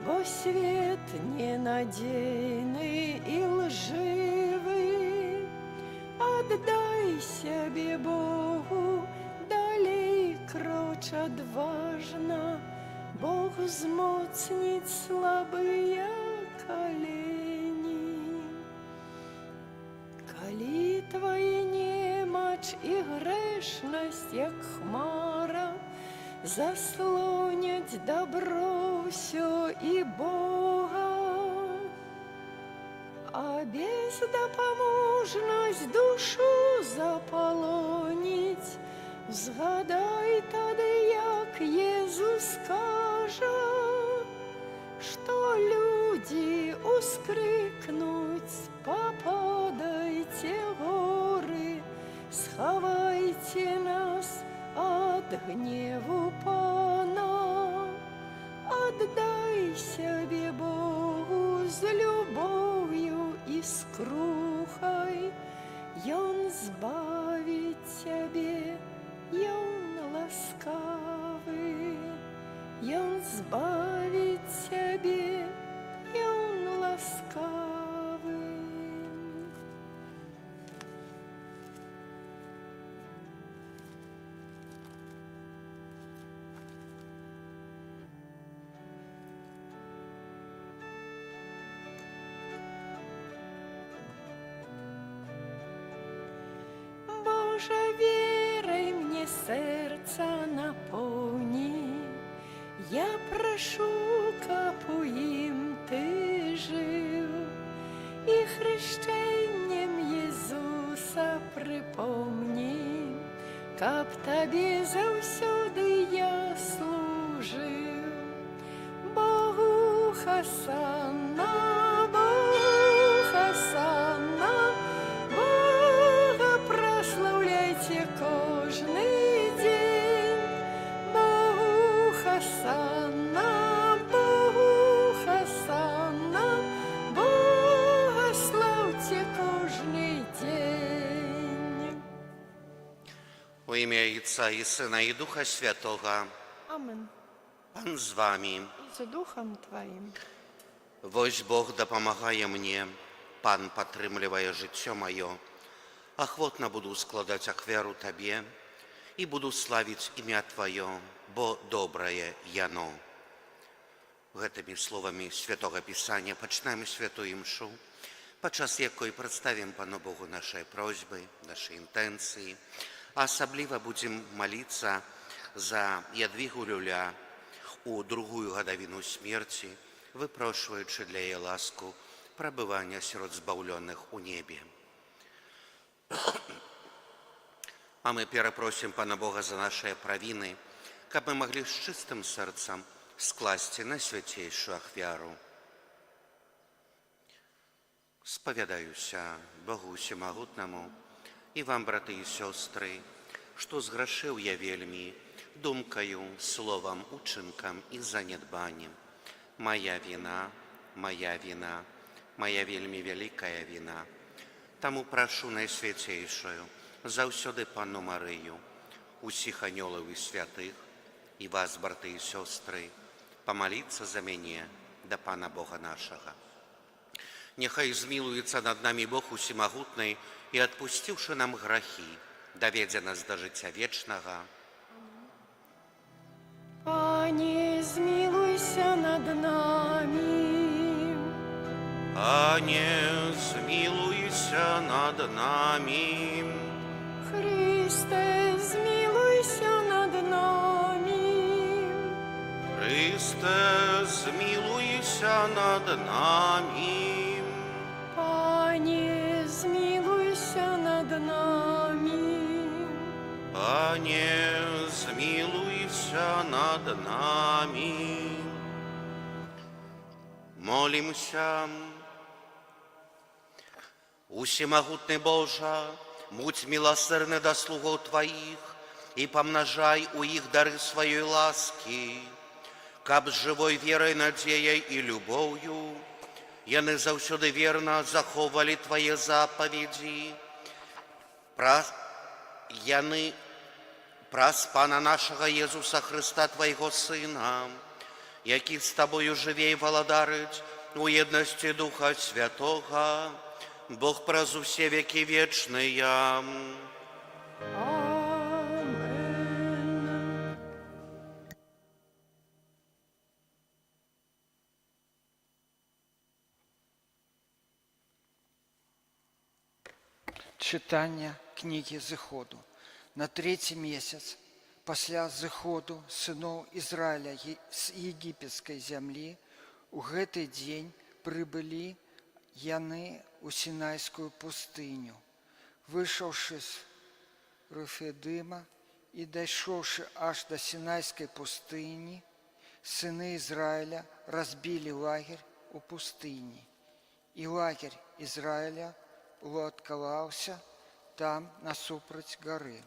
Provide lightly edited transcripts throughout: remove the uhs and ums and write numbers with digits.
бо свет ненадейный и лживый. Отдай себе Богу, далей кроч отважно, Бог змоцнить слабые колени. Коли твои немочь и грешность, як хмара, заслонять добро все и Бога, а бездопоможность душу заполонить, згадай тады, як Езус кажа, что люди ускрикнуть: попадайте, горы, сховайте нас от гневу Пана. Отдай себе Богу з любов'ю і скрухай, Ён збавить тебе, Ён ласкавый, Ён збавить тебе, Ён ласкавый. Боже, верой мне сердце наполни, я прошу, каб у ім ты жив, и хрещением Иисуса припомни, каб тебе заўсёды я служил. Богу хасана, Богу хасана, Бога прославляйте кожный день. Богу хасана, Богу хасана, Бога славьте кожный день. У ім'я Отця і Сина і Духа Святого. Амен. Пан з вами. З духом твоим. Вось Бог дапамагае мне, Пан падтрымлівае жыццё маё. Ахвотна буду складаць ахвяру Табе і буду славіць імя Тваё, бо добрае яно. Гэтымі словамі Святога Пісання пачнем святую імшу, падчас якой прадставім Пану Богу нашыя просьбы, нашы інтэнцыі. Асабліва будзем маліцца за Ядвігу Люля у другую гадавіну смерці, выпрошваючы для яе ласку прабывання сярод збаўлёных у небе. А мы перапросім Пана Бога за нашыя правіны, каб мы маглі з чыстым сэрцам скласці на свяцейшую ахвяру. Спавядаюся Богу Усемагутнаму і вам, браты і сёстры, што зграшыў я вельмі думкаю, словам, учынкам і занядбаннем. Моя віна, моя віна, моя вельмі вялікая віна. Таму прашу найсвяцейшую заўсёды Панну Марыю, усіх анёлаў і святых, і вас, браты і сёстры, памаліцца за мяне да Пана Бога нашага. Няхай змілуецца над намі Бог Усемагутны і, адпусціўшы нам грахі, даведзе нас да жыцця вечнага. Пане, змилуйся над нами. Пане, змилуйся над нами. Христе, змилуйся над нами. Христе, змилуйся над нами. Пане, змилуйся над нами. Пане, змилуйся над нами. Молимся. Усемогутный Боже, будь милосердны до слугов Твоих и помножай у их дары Своей ласки, каб с живой верой, надеей и любовью яны заўсёды верно заховали Твои заповеди. Яны праз Пана нашего Иисуса Христа, Твоего Сына, які з Табою живе і валадарить у єдності Духа Святого, Бог праз усе веки вечные. Amen. Читання книги Зыходу. На 3-й месяц пасля зыходу сыноў Ізраіля з егіпецкай зямлі у гэты дзень прыбылі яны ў Сінайскую пустыню. Вышаўшы з Рэфідыма і дайшоўшы аж да Сінайскай пустыні, сыны Ізраіля разбілі лагерь у пустыні. І лагерь Ізраіля уладкаваўся там насупраць гары.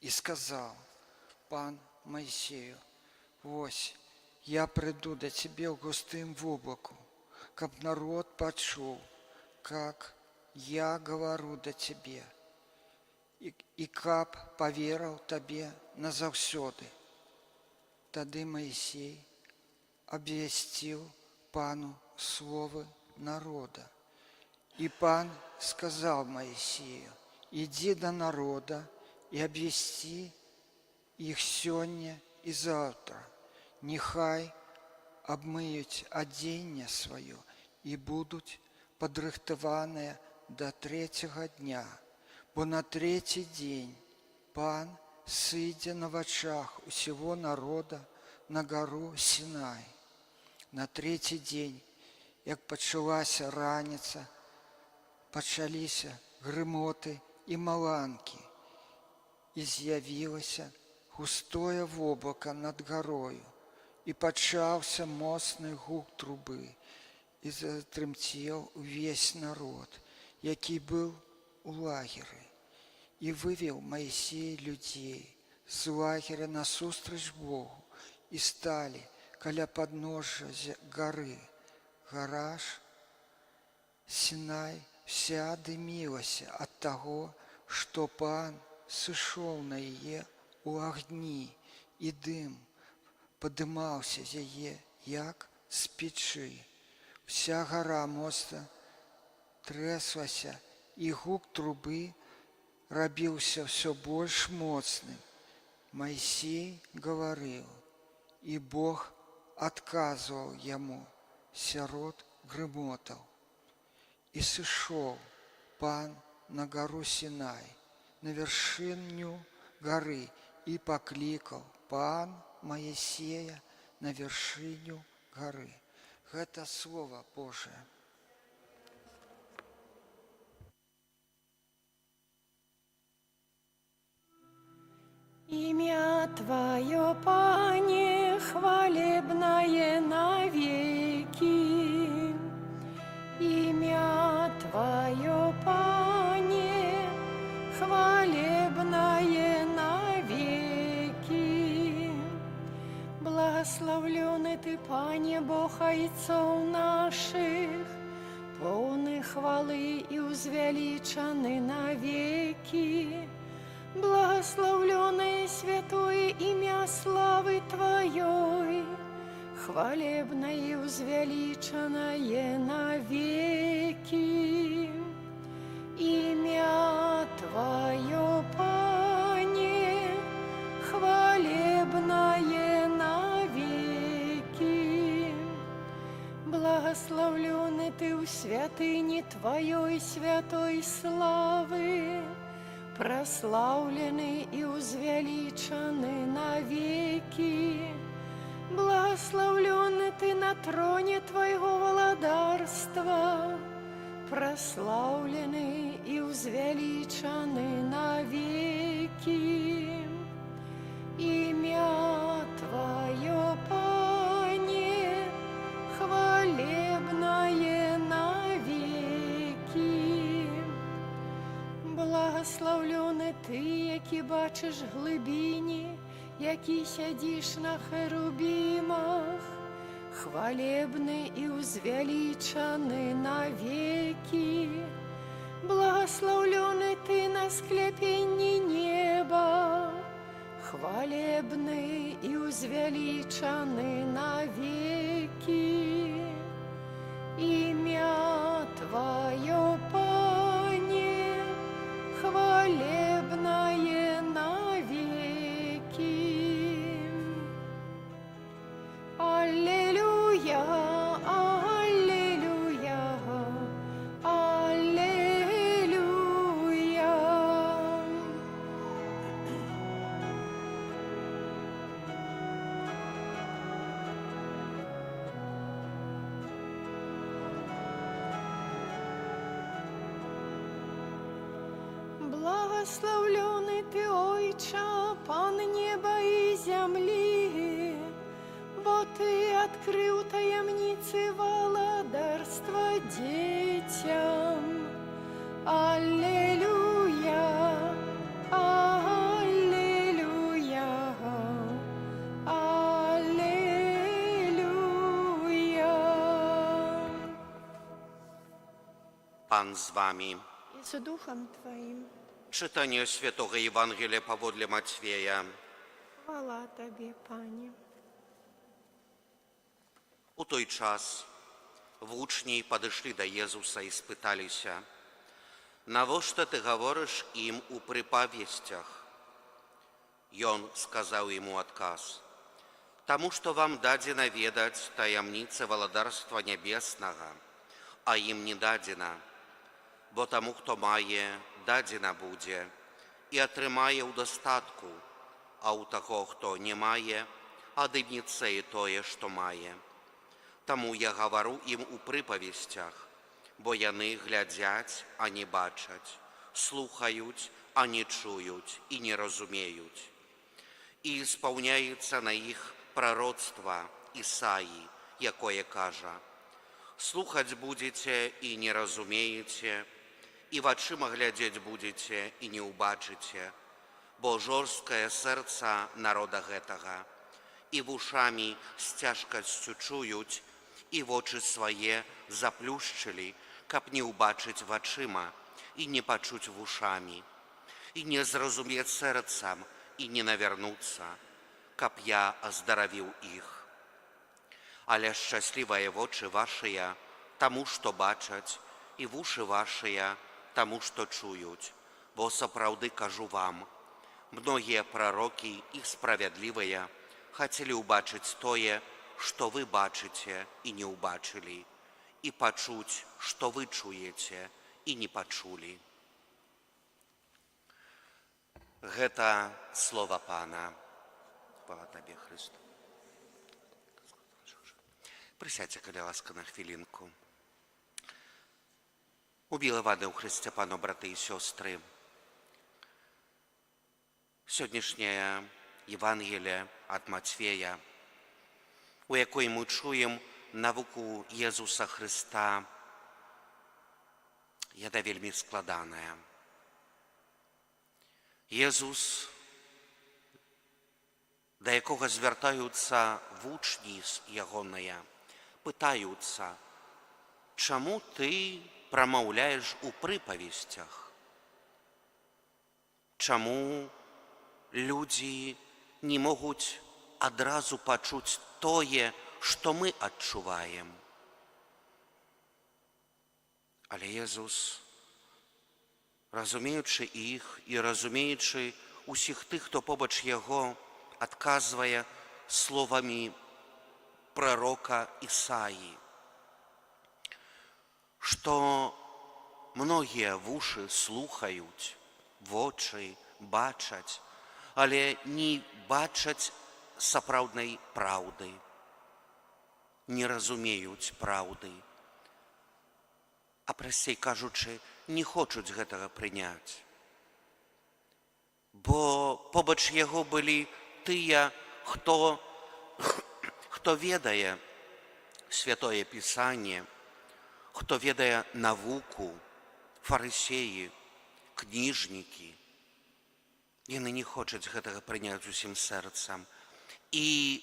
І сказаў пан Маісею: «Вось, я прыйду да цябе ў густым воблаку, каб народ пачуў, как я гавару да цябе, і каб паверыў табе назаўсёды». Тады Маісей абвясціў пану словы народа. І пан сказаў Маісею: «Ідзі да народа і абвесці іх сёння і заўтра. Няхай абмыюць адзенне сваё і будуць падрыхтаваныя да 3-го дня, бо на 3-й дзень пан сыдзе на вачах усяго народа на гару Сінай. На 3-й дзень, як пачалася раніца, пачаліся грымоты і маланкі, і з'явілася густое воблака над гарою, і пачаўся моцны гук трубы, і затрымцеў увесь народ, які быў у лагеры. І вывеў Маісей людзей з лагеря насустрач Богу, і сталі каля падножжа гары. Гара ж Сінай вся дымілася ад таго, што пан сышоў на яе ў агні, і дым падымаўся з яе, як з печы. Вся гара моцна трэслася, і гук трубы рабіўся ўсё больш моцным. Маісей гаварыў, і Бог адказваў яму сярод грымотаў. І сышоў пан на гару Сінай, на вяршыню гары, і паклікаў пан Маісея на вяршыню гары. Гэта Слова Божае. Имя Твое, Пане, хвалебное навеки. Имя Твое, Пане, хвалебное навеки. Благословленный Ты, Пане, Бог отцов наших, полный хвалы и узвеличенный навеки. Благословленное святое имя славы Твоей, хвалебное и узвеличенное навеки. Имя Твое, Пане, хвалебное навеки. Благословленный Ты у святыни Твоей святой славы, прославленный и узвеличенный навеки. Благословленный Ты на троне Твоего владарства, прославленный и узвеличенный навеки. Имя Твое, Пане, хвалебное навеки. Благословленный Ты, які бачиш глибині, які сядиш на херубимах, хвалебный и узвеличенный навеки. Благословленный Ты на склепении неба, хвалебны і узвялічаны навекі. Імя Твое, Пане, хвалебное навеки. Аллилуйя, аллилуйя, аллилуйя. Благословленный Ты, Ойче, Пан неба и земли, бо Ты открыл таємниці володарства детям. Аллилуйя, аллилуйя, аллилуйя. Пан з вами. И с Духом Твоим. Читання Святого Євангелія паводле Матвея. Хвала Тебе, Пане. У той час вучні падышлі да Езуса і спыталіся: «Навошта ты гаворыш ім у прыпавесцях?» Ён сказаў ему адказ: «Таму што вам дадзена ведаць таямніцы валадарства нябеснага, а ім не дадзена. Бо таму, хто мае, дадзена будзе, і атрымае ў дастатку, а ў таго, хто не мае, адымецца і тое, што мае. Таму я гавару ім у прыпавесцях, бо яны глядзяць, а не бачаць, слухаюць, а не чуюць і не разумеюць. І спаўняецца на іх прароцтва Ісаі, якое кажа: «Слухаць будзеце і не разумееце, і вачыма глядзець будзеце і не ўбачыце, бо жорсткае сэрца народа гэтага, і вушамі з цяжкасцю чуюць, і вочы свае заплюшчылі, каб не ўбачыць вачыма і не пачуць вушамі, і не зразумець сэрцам і не навярнуцца, каб я аздаравіў іх. Але шчаслівыя вочы вашыя таму, што бачаць, і вушы вашыя таму, што чуюць, бо сапраўды кажу вам, многія прарокі і справядлівыя хацелі ўбачыць тое, што вы бачыце і не ўбачылі, і пачуць, што вы чуеце і не пачулі». Гэта слова Пана. Хвала Табе, Христу. Присядьте, каля ласка, на хвилинку. Убілаваны ў Христе Пану, браты і сёстры, сённяшняе Євангеліє ад Матвея, у якой мы чуем навуку Езуса Христа, яна вельмі складаная. Езус, да якога звяртаюцца вучні ягоныя, пытаюцца: «Чаму ты прамаўляеш у прыпавесцях? Чаму людзі не могуць адразу пачуць тое, што мы адчуваем?» Але Езус, разумеючы іх і разумеючы усіх тых, хто побач яго, адказвае словамі прарока Ісаі, што многія вушы слухаюць, вочы бачаць, але не бачаць сапраўднай праўды, не разумеюць праўды, а прасцей кажучы, не хочуць гэтага прыняць. Бо побач яго былі тыя, хто ведае Святое Пісанне, хто ведае навуку, фарысеі, кніжнікі. Яны не хочуць гэтага прыняць усім сэрцам і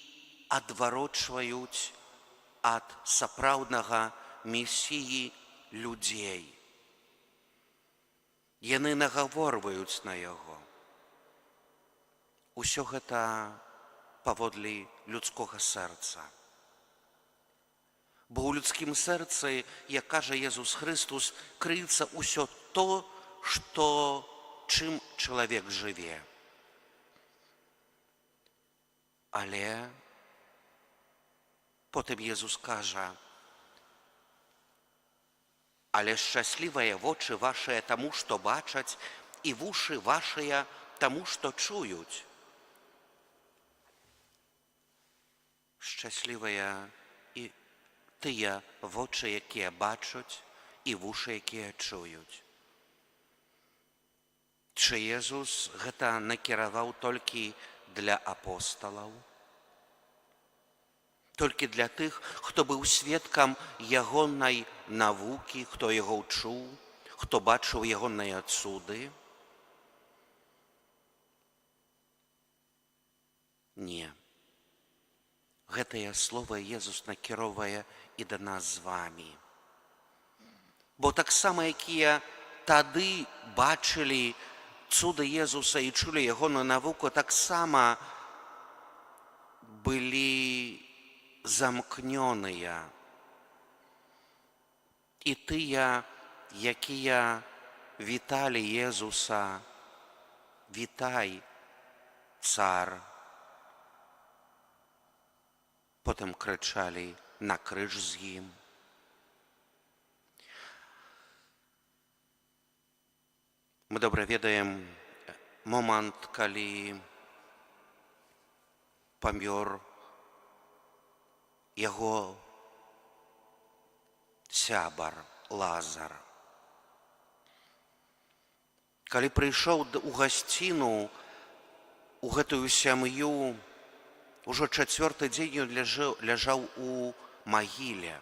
адварочваюць ад сапраўднага месіі людзей. Яны нагаворваюць на яго. Усё гэта паводле людскога сэрца. Бо ў людскім сэрцы, як кажа Езус Христус, крыецца ўсё то, чым чалавек жыве. Але потым Езус кажа: але шчаслівыя вочы вашыя таму, што бачаць, і вушы вашыя таму, што чуюць. Шчаслівыя і тыя вочы, якія бачаць, і вушы, якія чуюць. Чи Езус гэта накіраваў толькі для апосталаў? Толькі для тых, хто быў сведкам ягонай навукі, хто яго чуў, хто бачыў ягоныя цуды? Не. Гэтае слова Езус накіроўвае і да нас з вамі. Бо таксама, якія тады бачылі цуды Езуса і чулі ягоную навуку, таксама былі замкнёныя. І тыя, якія віталі Езуса: «Вітай, цар!» Потым крычалі: «На крыж з ім!» Мы добра ведаем момант, калі памёр яго сябар Лазар. Калі прыйшоў у гасціну, у гэтую сям'ю, ужо 4-й дзень ён ляжаў у магіле.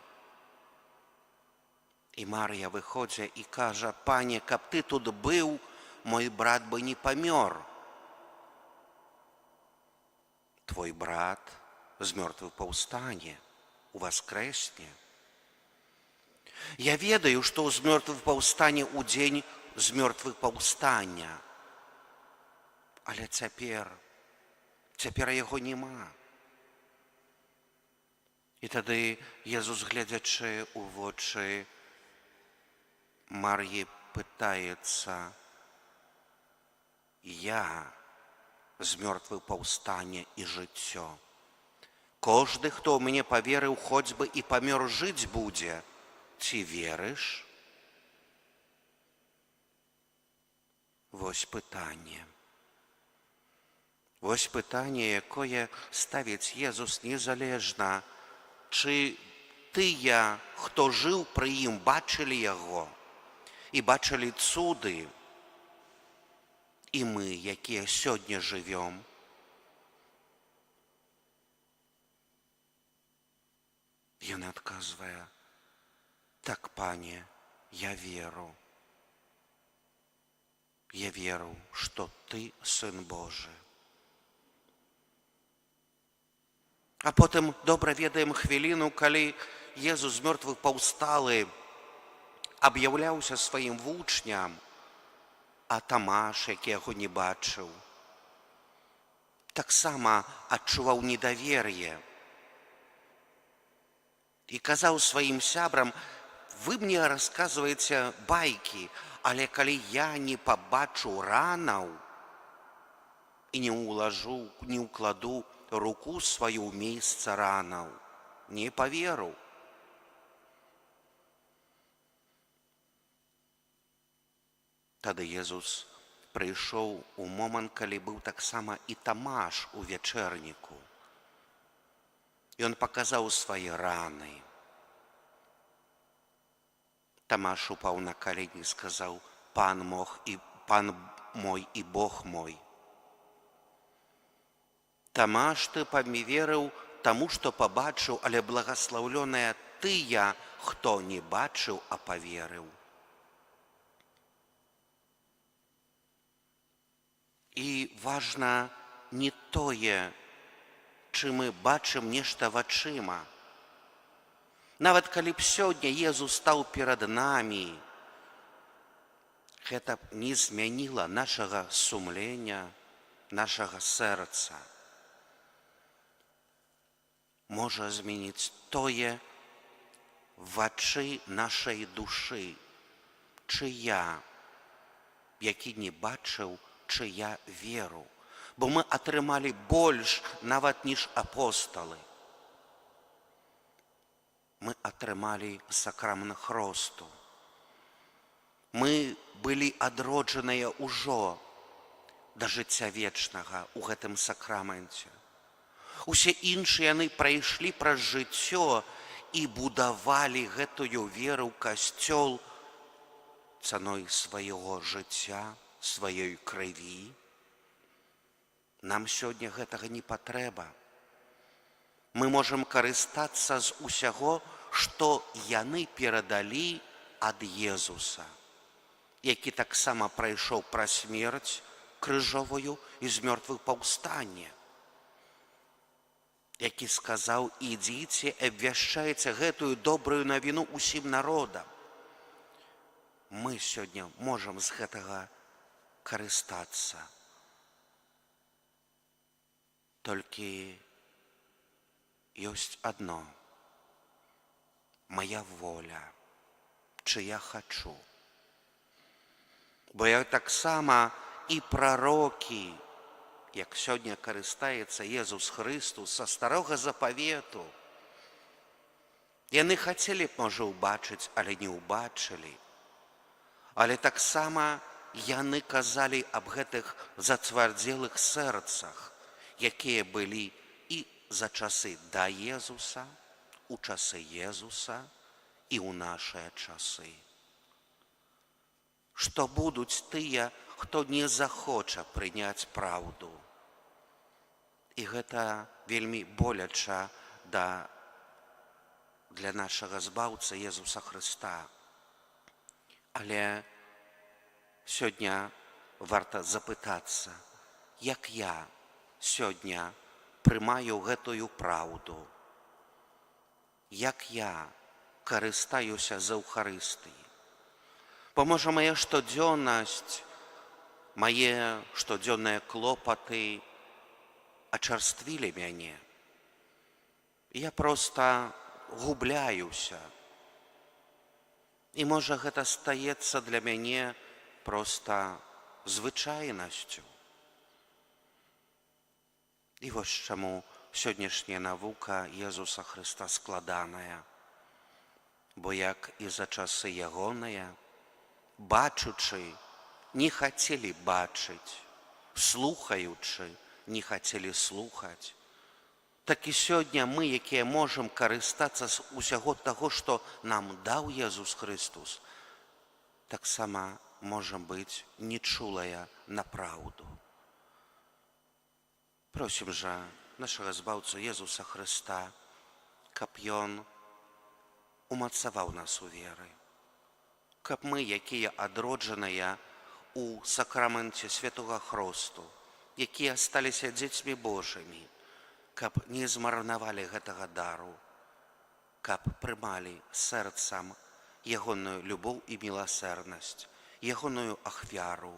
І Мар'я выходзіць і кажа: «Пане, каб ты тут быў, мой брат бы не памёр». Твой брат з мёртвых паўстане, уваскрэсне. Я ведаю, што з мёртвых паўстане ў дзень з мёртвых паўстання. Але цяпер яго няма. І тады Езус, гледзячы ў вочы Мар'і, пытаецца: «Я з мёртвых паўстане і жыццё. Кожны, хто ў мяне паверыў, хоць бы і памёр, жыць будзе. Ці верыш?» Вось пытанне. Вось пытанне, якое ставіць Езус незалежна, чы тыя, хто жыў пры ім, бачылі яго і бачылі цуды, і мы, якія сёння жывём. Ён адказвае: «Так, пане, я веру. Я веру, што ты Сын Божы». А потым добра ведаем хвіліну, калі Езус з мёртвых паўсталы аб'яўляўся сваім вучням, а Тамаш, які яго не бачыў, таксама адчуваў недавер'е і казаў сваім сябрам: «Вы мне расказваеце байкі, але калі я не пабачу ранаў і не ўкладу руку сваю ў месца ранаў, не паверу». Тады Езус прыйшоў у момант, калі быў таксама і Тамаш у вячэрніку. Ён паказаў свае раны. Тамаш упаў на калені і сказаў: «Пан мой і Бог мой». Тамаш, ты паверыў таму, што пабачыў, але благаслаўлёныя тыя, хто не бачыў, а паверыў. І важна не тое, чы мы бачым нешта вачыма. Нават калі б сёння Езус стаў перад намі, гэта б не змяніла нашага сумлення, нашага сэрца можа змяніць тое вачы нашай душы, чыя, які не бачыў, чыя веру. Бо мы атрымалі больш нават ніж апосталы. Мы атрымалі сакрамент хросту. Мы былі адроджаныя ўжо да жыцця вечнага ў гэтым сакраменце. Усе іншыя яны прайшлі праз жыццё і будавалі гэтую веру ў касцёл цаной свайго жыцця, сваёй крыві. Нам сёння гэтага не патрэба. Мы можам карыстацца з усяго, што яны перадалі ад Езуса, які таксама прайшоў праз смерць крыжовую і з мёртвых паўстання, які сказаў: ідзіце, абвяшчайце гэтую добрую навіну ўсім народам. Мы сёння можам з гэтага карыстацца. Толькі ёсць адно: моя воля, чи я хачу. Бо я таксама і прарокі, як сёння карыстаецца Езус Христос са старога запавету. Яны хацелі б, можа, убачыць, але не ўбачылі. Але таксама яны казалі аб гэтых зацвардзелых сэрцах, якія былі і за часы да Езуса, у часы Езуса і ў нашыя часы. Што будуць тыя, хто не захоча прыняць праўду. І гэта вельмі боляча для нашага збаўцы Езуса Христа. Але сёння варта запытацца, як я сёння прымаю гэтую праўду, як я карыстаюся з Еўхарыстыяй. Бо, можа, моя штодзённасць, мае штодзённыя клопаты ачарствілі мяне. Я проста губляюся. І, можа, гэта стаецца для мяне проста звычайнасцю. І вось чаму сённяшняя навука Езуса Христа складаная. Бо як і за часы ягоныя, бачучы, не хацелі бачыць, слухаючы, не хацелі слухаць. Так і сёння мы, якія можам карыстацца з усяго таго, што нам даў Езус Христос, таксама можам быць нечулая на праўду. Просім жа нашага збаўцу Езуса Христа, каб Ён умацаваў нас у веры, каб мы, якія адроджаныя у сакраменце Святога Хросту, якія сталіся дзецьмі Божымі, каб не змарнавалі гэтага дару, каб прымалі сэрцам ягоную любоў і міласэрнасць, ягоную ахвяру,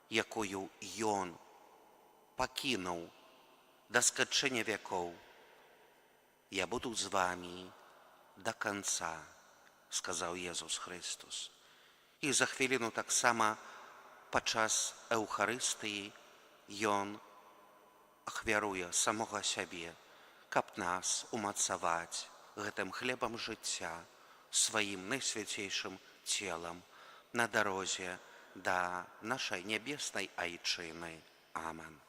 якую Ён пакінуў да сканчэння вякоў. Я буду з вамі да канца, сказаў Езус Христос. І за хвіліну таксама падчас Еўхарыстыі Ён ахвяруе самога сябе, каб нас умацаваць гэтым хлебам жыцця, сваім найсвяцейшым целам на дарозе да нашай нябеснай Айчыны. Амен.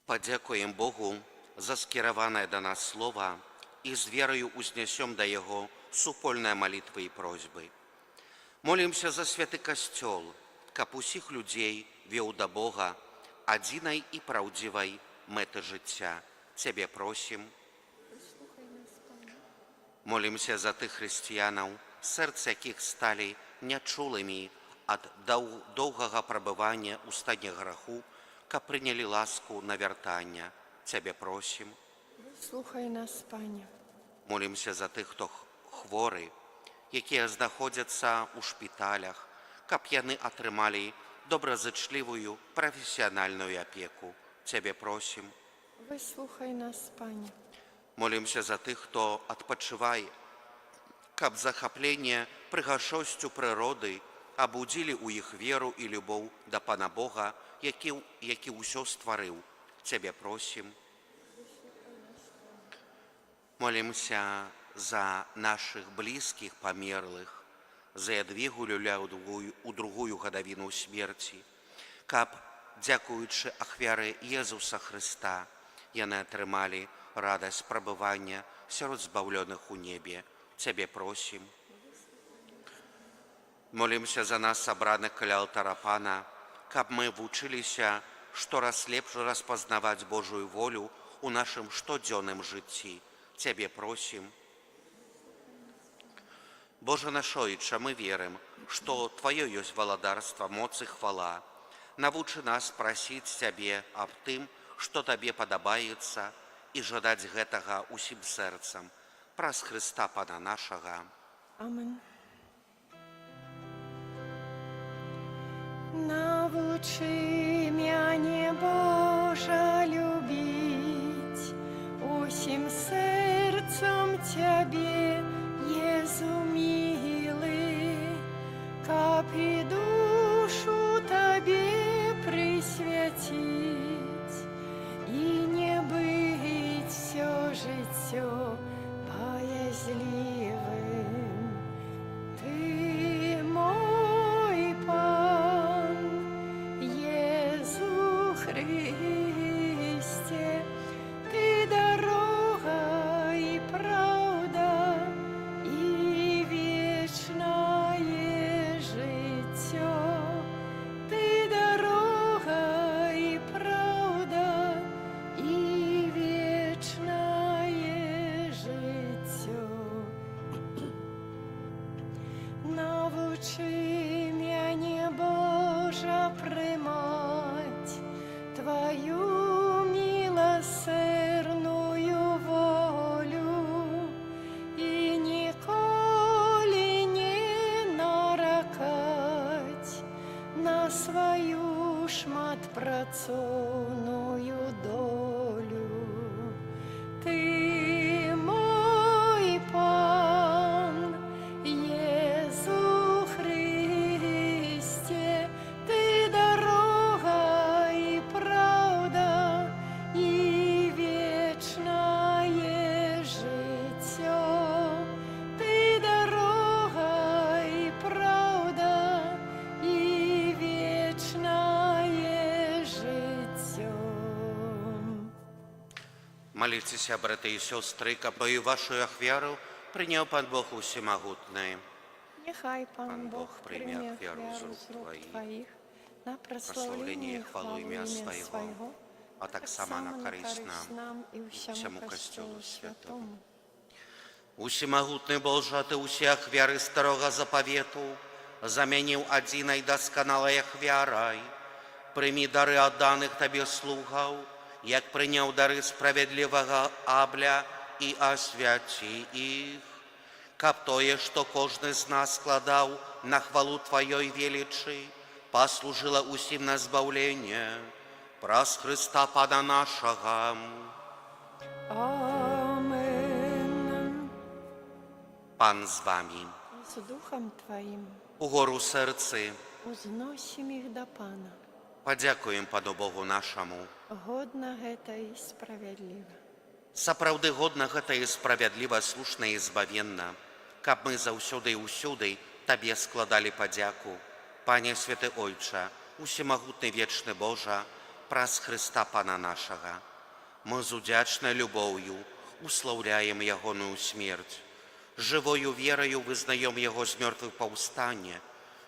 Падзякуем Богу за скіраванае да нас слова і з верою узнясём да Яго супольныя малітвы і просьбы. Молімся за святы касцёл, каб усіх людзей вёў да Бога адзінай і праўдзівай мэты жыцця. Цябе просім. Молімся за тых хрысціянаў, сэрцы якіх сталі нячулымі ад доўгага прабывання ў стане граху, каб прынялі ласку навяртання. Цябе просім. Слухай нас, Пане. Молімся за тых, хто хворы, якія знаходзяцца ў шпіталях, каб яны атрымалі добразычлівую прафесіянальную апеку. Цябе просім. Выслухай нас, Пане. Молімся за тых, хто адпачывае, каб захапленне прыгажосцю прыроды абудзілі ў іх веру і любоў да Пана Бога, які ўсё стварыў. Цябе просім. Молімся за нашых блізкіх памерлых, за Ядвігу Люля у другую гадавіну смерці, каб, дзякуючы ахвяры Езуса Хрыста, яны атрымалі радасць прабывання сярод збаўлёных у небе. Цябе просім. Молімся за нас, сабраных каля алтара Пана, каб мы вучыліся штораз лепш распазнаваць Божую волю у нашым штодзённым жыцці. Цябе просім. Божа наш Ойча, мы верым, што Тваё ёсць валадарства, моц і хвала. Навучы нас прасіць Цябе аб тым, што Табе падабаецца, і жадаць гэтага усім сэрцам. Праз Хрыста Пана нашага. Амен. Навучи мяне, Божа, любіць усім сэрцам Цябе, Езу мілы, каб і душу Табе прысвяціць і не быць всё жыццё боязливым. Ты мой Пан, Езу Христе, Ты дорога и правда и вечное життё. Ты дорога и правда и вечное життё. Навучи мяне, Божа, прымаць Твою милосердную волю и ніколі не наракаць на свою шматпрацоўную долю. Ты мой Пан, Езу Христе, Ты дорога и правда и вечное життё. Ты дорога и правда и вечное життё. Моліцеся, брати і сестри, каб мою вашу ахвяру прийняв Пан Бог усемогутний. Нехай Пан Бог прийме прийме ахвяру з рук Твоїх на прославлення прославлення і хвалу ім'я Свого, а так само на користь нам і всьому всьому Костюлу Костюлу Святому. Святому. Усемогутний Боже, Ти усі ахвяри старого заповіту замінив одиною досконалою ахвярою. Прийми дари отданих Тобі слугаў, як прийняв дари справедливого Абля і освяти їх. Каб тое, што кожны з нас складаў на хвалу Тваёй велічы, паслужыла усім на збаўленне праз Хрыста Пана нашага. Амен. Пан з вами. З Духом Твоїм Угору серцы узносим їх до Пана. падзякуем Пану Богу нашаму. Годна гэта і справядліва. Сапраўды годна гэта і справядліва, слушна і збавенна, каб мы заўсёды і ўсюды Табе складалі падзяку. Пане Святы Ойча, усемагутны вечны Божа, праз Хрыста Пана нашага. Мы з удзячнай любоўю услаўляем ягоную смерць. Жывою вераю вызнаем яго з мёртвых паўстання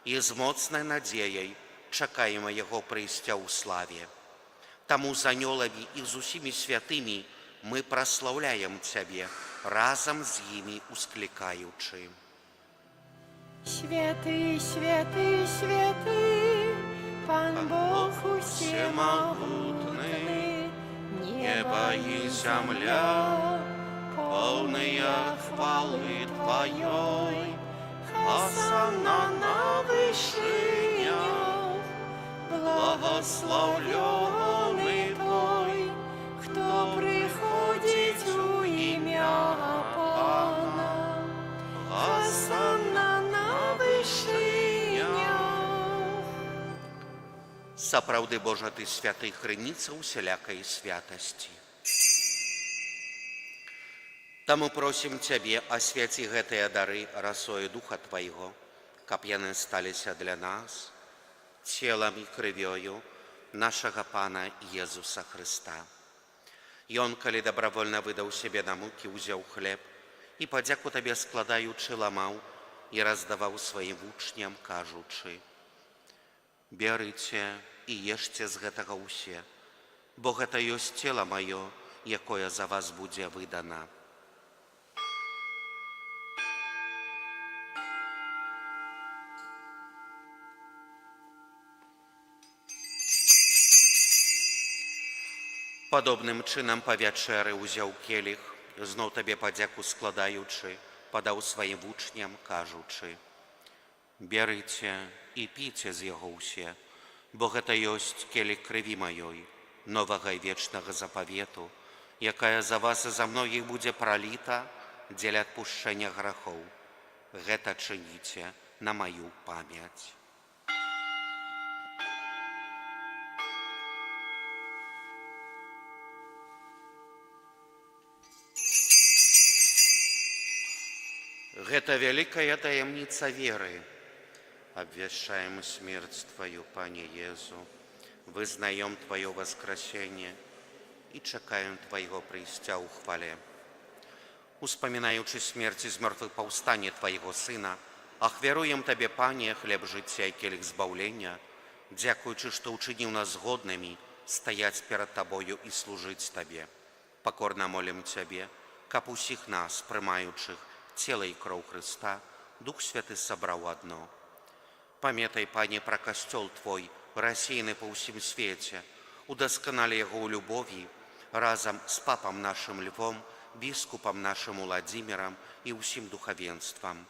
і з моцнай надзеяй чакаем яго прыйсця ў славе. Таму з анёламі і з усімі святымі мы праслаўляем Цябе, разам з імі усклікаючы. Святы, святы, святы, Пан Бог усемогутны, небо и земля, полные хвалы Твоей. Осанна на вышинях, благословленный Той, кто приходит у имя Пана. Осанна на вышинях. Сапраўды, Божа, Ты святы, крыніца усялякай святасці. Таму просім Цябе, асвяці гэтыя дары расою Духа Твайго, каб яны сталіся для нас целам і крывёю нашага Пана Езуса Хрыста. Ён, калі добравольна выдаў сябе на мукі, узяў хлеб і падзяку Табе складаючы ламаў і раздаваў сваім вучням, кажучы: «Бярыце і ешце з гэтага ўсе, бо гэта ёсць цела маё, якое за вас будзе выдана». Падобным чынам па вячэры ўзяў келіх, зноў Табе падзяку складаючы, падаў сваім вучням, кажучы: «Бярыце і піце з яго ўсе, бо гэта ёсць келіх крыві маёй, новага і вечнага запавету, якая за вас і за многіх будзе праліта дзеля адпушчэння грахоў. Гэта чыніце на маю памяць». Гэта вялікая таямніца веры. Абвяшчаем смерць Твою, Пане Езу, вызнаем Твое воскресение и чакаем Твоего прыйсця ў хвале. Успамінаючы смерць і змёртвых-паўстанне Твоего Сына, ахвяруем Табе, Пане, хлеб жыцця і келіх збаўлення, дзякуючы, што ўчыніў нас згоднымі стаяць перад Табою і служыць Табе. Пакорна молім Цябе, каб усіх нас, прымаючых цела і кроў Хрыста, Дух Святы сабраў адно. Памятай, Пане, пра касцёл Твой, рассеяны па ўсім свеце, удасканалі яго ў любові разам з папам нашым Львом, біскупам нашым Уладзімірам і ўсім духавенствам.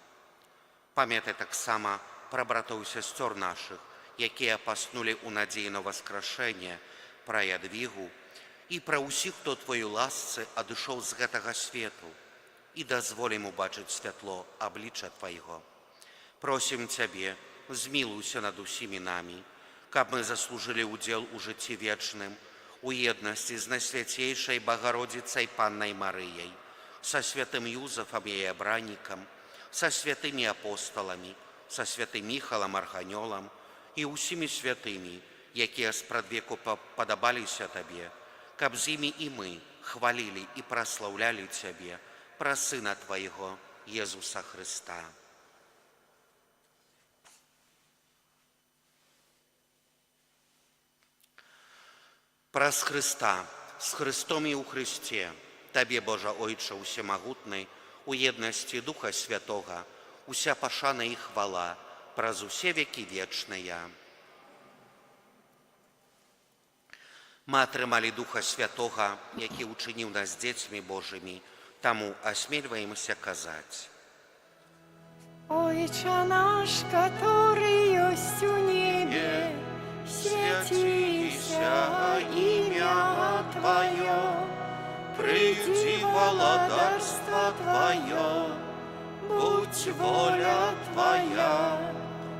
Памятай таксама пра братоў і сясцёр нашых, якія паснулі ў надзеі на воскрашэнне, пра Ядвігу і пра ўсіх, хто Твою ласцы адышоў з гэтага свету, і дазволім убачыць святло аблічча Твайго. Просім Цябе, змілуйся над усімі намі, каб мы заслужылі ўдзел у жыцці вечным, у еднасці з Найсвяцейшай Багародзіцай Паннай Марыяй, са святым Юзафам і абраннікам, са святымі апосталамі, са святым Міхалам Арханёлам і ўсімі святымі, якія спрадвеку падабаліся Табе, каб з імі і мы хвалілі і праслаўлялі Цябе, пра Сына Твайго, Езуса Хрыста. Праз Хрыста, з Хрыстом і ў Хрысце, Табе, Божа Ойча Усемагутны, у еднасці Духа Святога, уся пашана і хвала праз усе векі вечныя. Мы атрымалі Духа Святога, які ўчыніў нас дзецьмі Божымі, таму осмеливаемся казаць: Ойче наш, который есть у небе, святися имя Твое, приди владарство Твое, будь воля Твоя,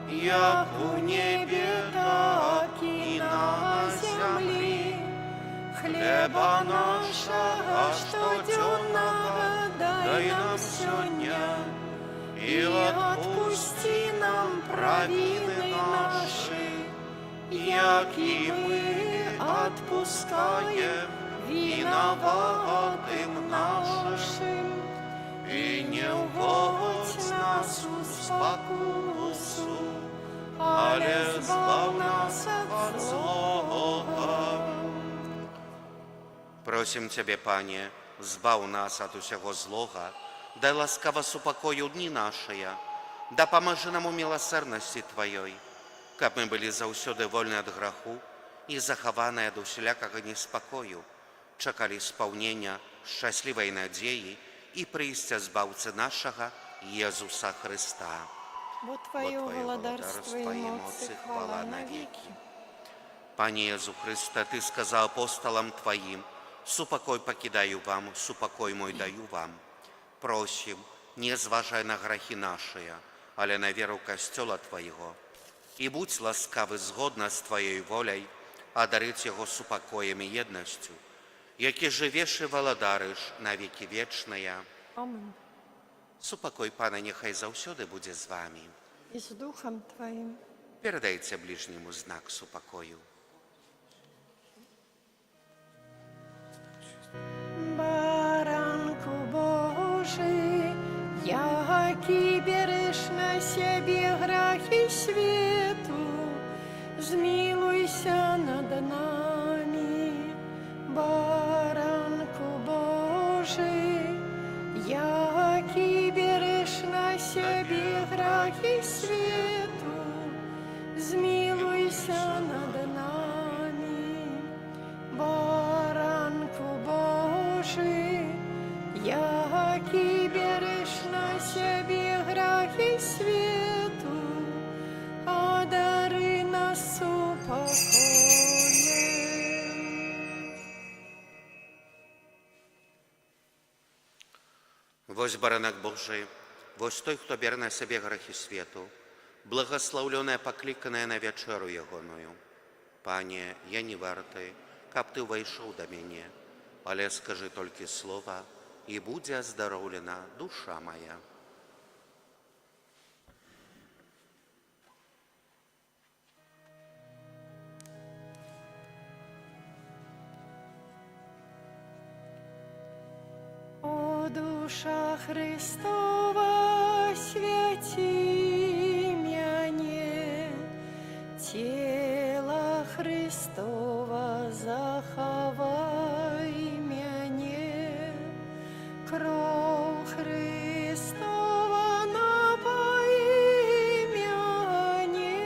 як у небе, так и на земле. Хлеба нашего штоденного дай нам сегодня, и отпусти нам провины наши, як и мы отпускаем виноватым нашим, и не уводь нас в спокусу, але збав нас от злого. Просім Цябе, Пане, збаў нас ад усяго злога, дай ласкава супакою дні нашыя, дапамажы нам у міласэрнасці Тваёй, каб мы былі заўсёды вольны ад граху і захаваныя ад усялякага неспакою, чакалі спаўнення шчаслівай надзеі і прыйсця збаўцы нашага Езуса Христа. Бо Твое владарство и моцы, хвала навеки. Пане Езу Христе, Ти сказав апостолам Твоим: «Супокой покидаю вам, супокой мой даю вам». Просим, не зважай на грехи наши, але на веру Костела Твоего. И будь ласкавы згодно с Твоей волей одарить его супокоем и едностью, яки живешь и владариш на веки вечные. Аминь. Супокой Пана нехай заўсёды буде з вами. И с Духом Твоим. Передайте ближнему знак супокою. Баранку Божий, яки берешь на себе грехи свету, змилуйся над нами. Баранку Божий, яки берешь на себе грехи свету, змилуйся над нами. Баранку Божий, яки берешь на себе грехи свету, одари нас упокоем. Вось баранак Божий, вось той, хто бере на себе грехи свету, благословленная, покликанная на вечеру ягоную. Пане, я не варты, каб ты увайшоў до мяне, але скажи толькі слова, і будзе аздароўлена душа моя. О, душа Христова, святи мяне, тело Христова захавай мяне, кроў Христова напои мяне,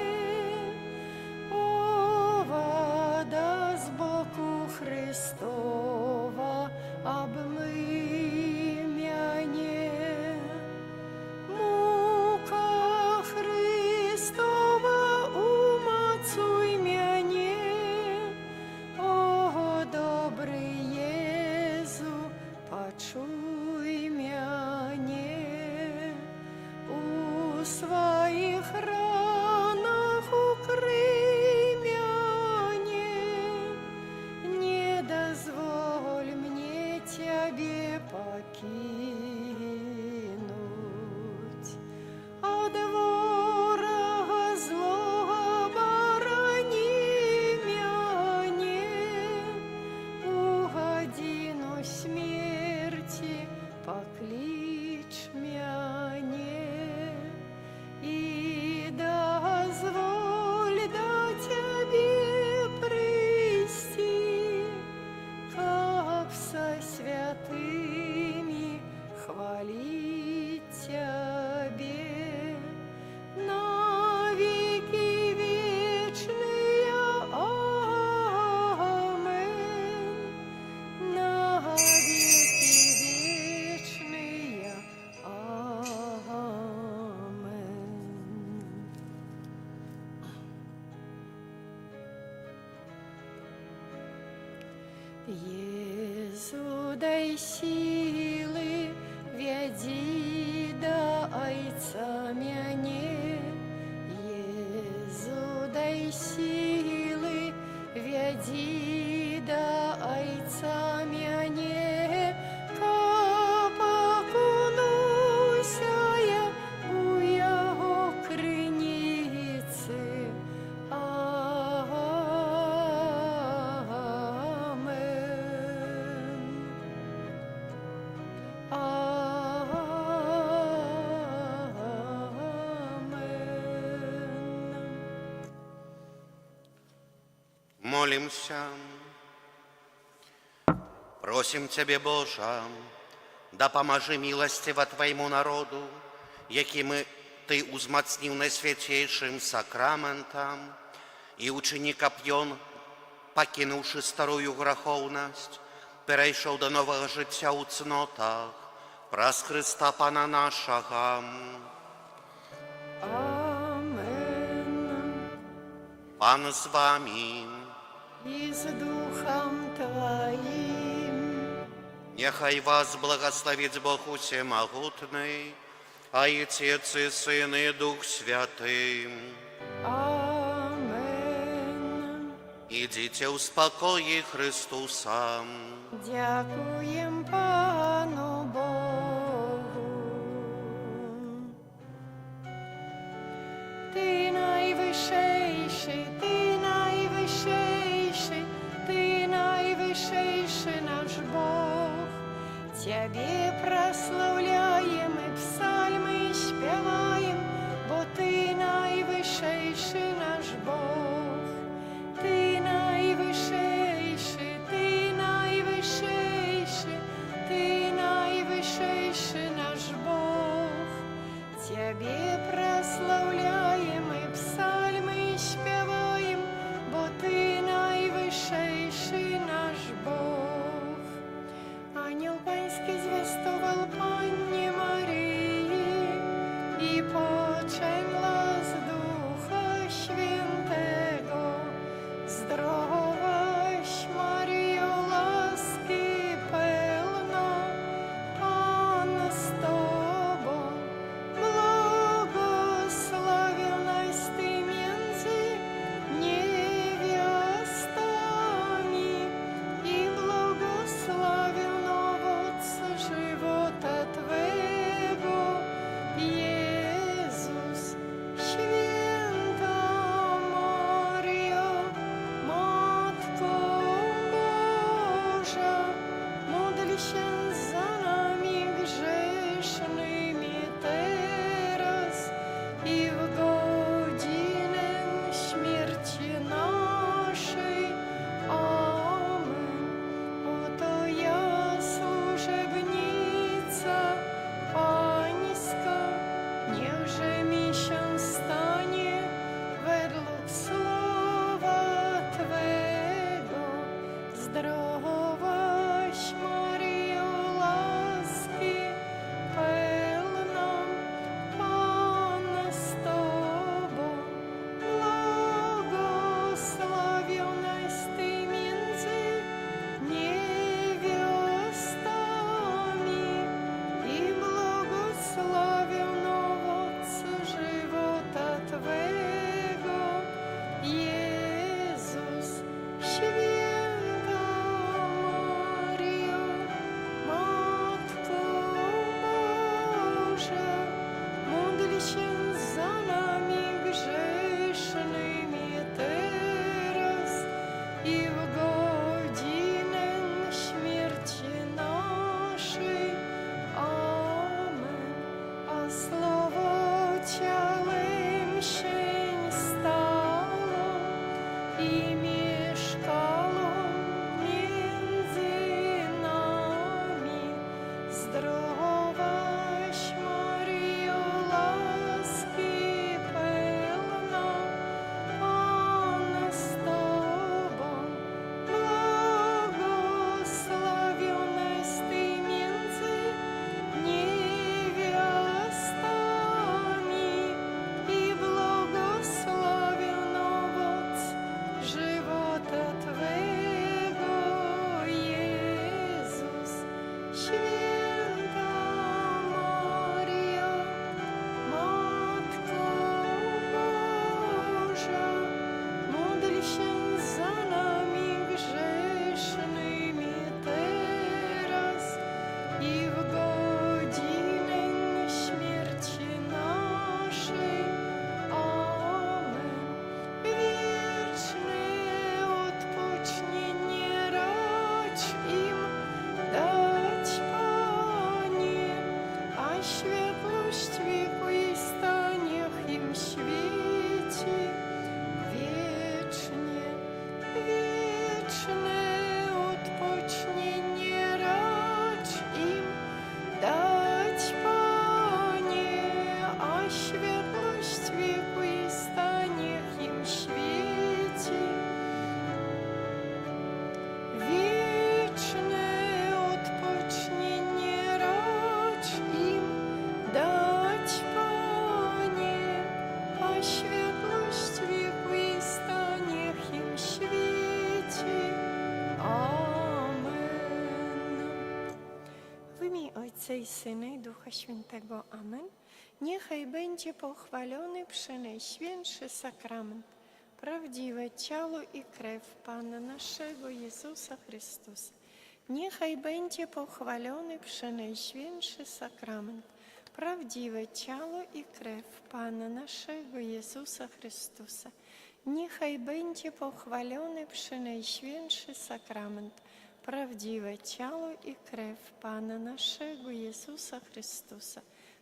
о, вода з боку Христова обмый мяне, мука Христова умацуй мяне, о, добрый Езу, почуй мяне, у своих ранах укрый мяне, не дозволь мне Тебе покинуть. От ворога злого борони мяне, у годину смерти поклич мяне, и дозволь до Тебе прийти, как со святыми хвалить Тебе на веки вечные. Амен. На веки вечные. Амен. Езу, дай силы, веди до Айца мяне. Езу, дай силы, веди до Айца мяне. Каб окунуся я у Яго крыніцы. Молимся. Просим Тебе, Боже, да поможи милостиво Твоему народу, яким Ты узмацнил найсвятейшим сакраментом, и ученик Апьон, покинувши старую греховность, перейшов до нового життя у цнотах, праз Христа Пана нашого. Amen. Пан з вами, И с Духом Твоим. нехай вас благословит Бог Всемогутний, а и Отец, и Сын, и Дух Святый. Amen. Идите в спокое Христуса. Дякуем Пану Богу. Ты найвышейший, Ты найвышейший, Ты найвышейший наш Бог. Тебе прославляем и псальмы спеваем, бо Ты найвышейший наш Бог. Ты найвышейший, Ты найвышейший, Ты найвышейший наш Бог. Тебе прославляем и псальмы спеваем, бо Ты найвышейший наш Бог. Ангел Паński звестувал Панні Марії і почала з Духа Świętego. Zdrowaś Maryjo, łaski pełna, Pan z Tobą, błogosławionaś Ty między niewiastami i błogosławiony owoc żywota Twego, Jezus. Ojca i Syna i Ducha Świętego. Amen. Niechaj będzie pochwalony przenajświętszy sakrament, prawdziwe ciało i krew Pana naszego Jezusa Chrystusa. Niechaj będzie pochwalony przenajświętszy sakrament, prawdziwe ciało i krew Pana naszego Jezusa Chrystusa. Niechaj będzie pochwalony przenajświętszy sakrament, prawdziwe ciało i krew Pana naszego Jezusa Chrystusa,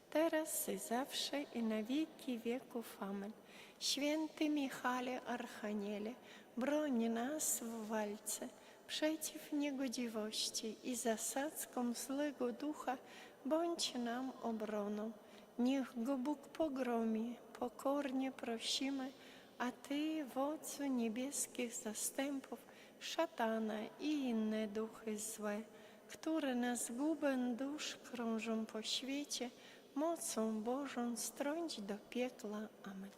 teraz i zawsze i na wieki wieków. Amen. Święty Michale Archaniele, broń nas w walce przeciw niegodziwości i zasadzkom złego ducha, bądź nam obroną. Niech go Bóg pogromi, pokornie prosimy, a Ty, wodzu niebieskich zastępów, szatana i inne duchy złe, które na zgubę dusz krążą po świecie, mocą Bożą strąć do piekla. Amen.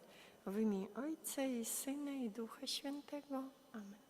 W imię Ojca i Syna i Ducha Świętego. Amen.